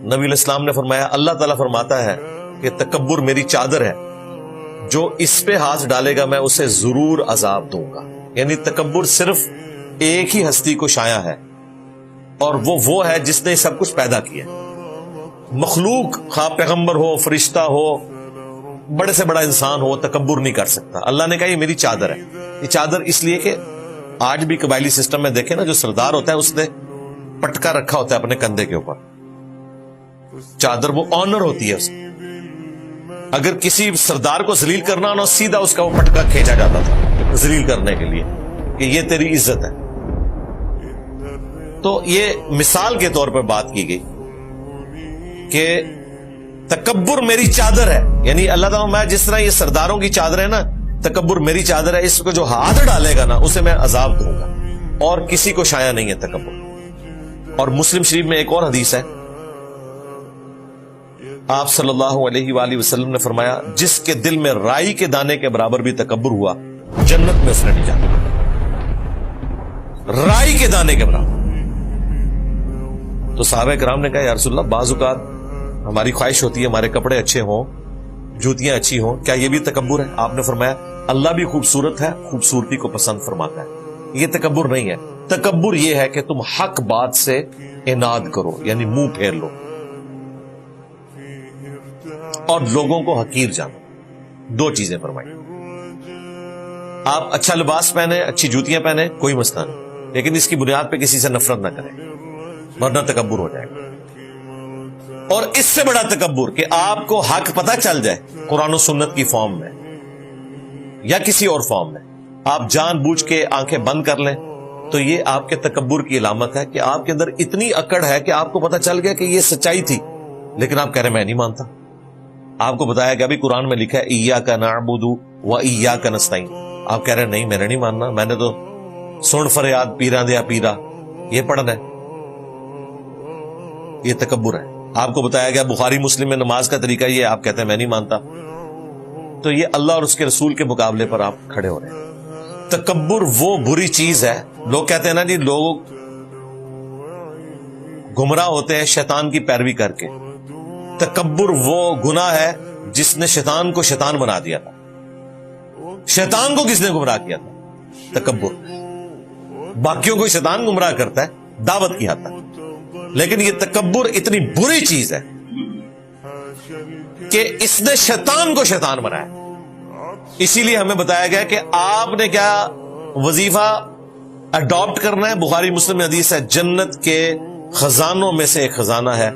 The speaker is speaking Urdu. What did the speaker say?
نبی علیہ السلام نے فرمایا اللہ تعالیٰ فرماتا ہے کہ تکبر میری چادر ہے، جو اس پہ ہاتھ ڈالے گا میں اسے ضرور عذاب دوں گا. یعنی تکبر صرف ایک ہی ہستی کو شایع ہے، اور وہ ہے جس نے سب کچھ پیدا کیا. مخلوق خواہ پیغمبر ہو، فرشتہ ہو، بڑے سے بڑا انسان ہو، تکبر نہیں کر سکتا. اللہ نے کہا یہ میری چادر ہے. یہ چادر اس لیے کہ آج بھی قبائلی سسٹم میں دیکھیں نا، جو سردار ہوتا ہے اس نے پٹکا رکھا ہوتا ہے اپنے کندھے کے اوپر. چادر وہ آنر ہوتی ہے اس کی. اگر کسی سردار کو ذلیل کرنا نہ، سیدھا اس کا وہ پٹکا کھینچا جاتا تھا ذلیل کرنے کے لیے کہ یہ تیری عزت ہے. تو یہ مثال کے طور پر بات کی گئی کہ تکبر میری چادر ہے. یعنی اللہ تعالیٰ میں جس طرح یہ سرداروں کی چادر ہے نا، تکبر میری چادر ہے، اس کو جو ہاتھ ڈالے گا نا اسے میں عذاب دوں گا. اور کسی کو شایع نہیں ہے تکبر. اور مسلم شریف میں ایک اور حدیث ہے، آپ صلی اللہ علیہ وآلہ وسلم نے فرمایا جس کے دل میں رائی کے دانے کے برابر بھی تکبر ہوا، جنت میں اس نے نہیں جانا. رائی کے دانے کے برابر. تو صحابہ کرام نے کہا یا رسول اللہ، بعض اوقات ہماری خواہش ہوتی ہے ہمارے کپڑے اچھے ہوں، جوتیاں اچھی ہوں، کیا یہ بھی تکبر ہے؟ آپ نے فرمایا اللہ بھی خوبصورت ہے، خوبصورتی کو پسند فرماتا ہے. یہ تکبر نہیں ہے. تکبر یہ ہے کہ تم حق بات سے اناد کرو، یعنی منہ پھیر لو اور لوگوں کو حقیر جانو. دو چیزیں فرمائی. آپ اچھا لباس پہنے، اچھی جوتیاں پہنے، کوئی مسئلہ نہیں، لیکن اس کی بنیاد پہ کسی سے نفرت نہ کریں، ورنہ تکبر ہو جائے گا. اور اس سے بڑا تکبر کہ آپ کو حق پتہ چل جائے قرآن و سنت کی فارم میں یا کسی اور فارم میں، آپ جان بوجھ کے آنکھیں بند کر لیں، تو یہ آپ کے تکبر کی علامت ہے کہ آپ کے اندر اتنی اکڑ ہے کہ آپ کو پتہ چل گیا کہ یہ سچائی تھی، لیکن آپ کہہ رہے ہیں میں نہیں مانتا. آپ کو بتایا گیا بھی قرآن میں لکھا ہے ایاک نعبد و ایاک نستعین، آپ کہہ رہے ہیں نہیں میں نے نہیں ماننا، میں نے تو سن فریاد پیراں دیا پیرا یہ پڑھنا ہے. یہ تکبر ہے. آپ کو بتایا گیا بخاری مسلم میں نماز کا طریقہ یہ، آپ کہتے ہیں میں نہیں مانتا. تو یہ اللہ اور اس کے رسول کے مقابلے پر آپ کھڑے ہو رہے ہیں. تکبر وہ بری چیز ہے. لوگ کہتے ہیں نا جی لوگ گمراہ ہوتے ہیں شیطان کی پیروی کر کے. تکبر وہ گناہ ہے جس نے شیطان کو شیطان بنا دیا تھا. شیطان کو کس نے گمراہ کیا تھا؟ تکبر. باقیوں کو شیطان گمراہ کرتا ہے دعوت کی حد تک، لیکن یہ تکبر اتنی بری چیز ہے کہ اس نے شیطان کو شیطان بنایا. اسی لیے ہمیں بتایا گیا کہ آپ نے کیا وظیفہ اڈاپٹ کرنا ہے. بخاری مسلم میں حدیث ہے جنت کے خزانوں میں سے ایک خزانہ ہے